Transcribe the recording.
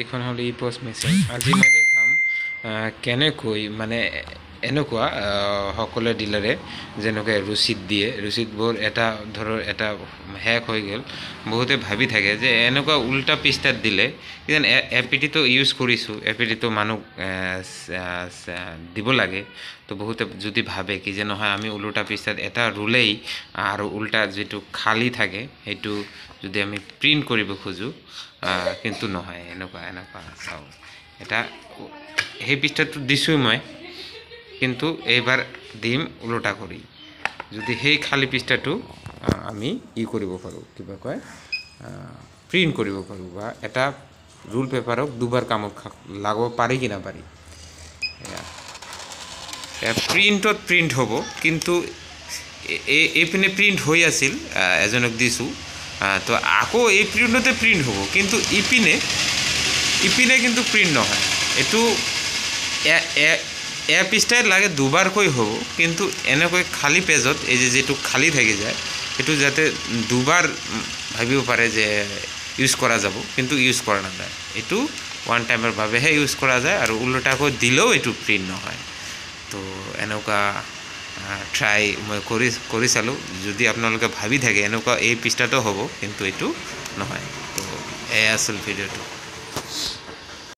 এইখন হ'ল ই post machine. আজি মই দেখাম কেনেকৈ মানে এনেকুৱা সকলো ডিলাৰে যেনেকৈ ৰচিদ দিয়ে, ৰচিদবোৰ এটা শেষ হৈ গ'ল, বহুতে ভাবি থাকে যে এনেকুৱা উল্টা পৃষ্ঠাত দিলে যেন এপিটিটো ইউজ কৰিছোঁ, এপিটিটো মানুহ দিব লাগে। তো বহুতে যদি ভাবে কি যে নহয় আমি ওলোটা পৃষ্ঠাত এটা ৰুলেই আৰু উল্টা যিটো খালী থাকে সেইটো যদি আমি প্ৰিণ্ট কৰিব খোজোঁ, কিন্তু নহয় এনেকুৱা চাওঁ। এটা সেই পৃষ্ঠাটো দিছোঁ মই, কিন্তু এইবাৰ দিম ওলোটা কৰি। যদি সেই খালী পৃষ্ঠাটো আমি কৰিব পাৰোঁ, কিবা কয় প্ৰিণ্ট কৰিব পাৰোঁ, বা এটা ৰুল পেপাৰক দুবাৰ কামত লাগাব পাৰি কি নাপাৰি। প্ৰিণ্টত প্ৰিণ্ট হ'ব, কিন্তু এইপিনে প্ৰিণ্ট হৈ আছিল, এজনক দিছোঁ, তো আকৌ এই প্ৰিণ্টতে প্ৰিণ্ট হ'ব, কিন্তু ইপিনে কিন্তু প্ৰিণ্ট নহয়। এইটো পৃষ্ঠাই লাগে দুবাৰকৈ হ'ব, কিন্তু এনেকৈ খালী পেজত এই যিটো খালী থাকি যায় সেইটো যাতে দুবাৰ ভাবিব পাৰে যে ইউজ কৰা যাব, কিন্তু ইউজ কৰা নাযায়। এইটো ওৱান টাইমৰ বাবেহে ইউজ কৰা যায়, আৰু ওলোটাকৈ দিলেও এইটো প্ৰিণ্ট নহয়। তো এনেকুৱা ট্ৰাই মই কৰি চালোঁ। যদি আপোনালোকে ভাবি থাকে এনেকুৱা এই পৃষ্ঠাটো হ'ব, কিন্তু এইটো নহয়। তো এয়া আছিল ভিডিঅ'টো।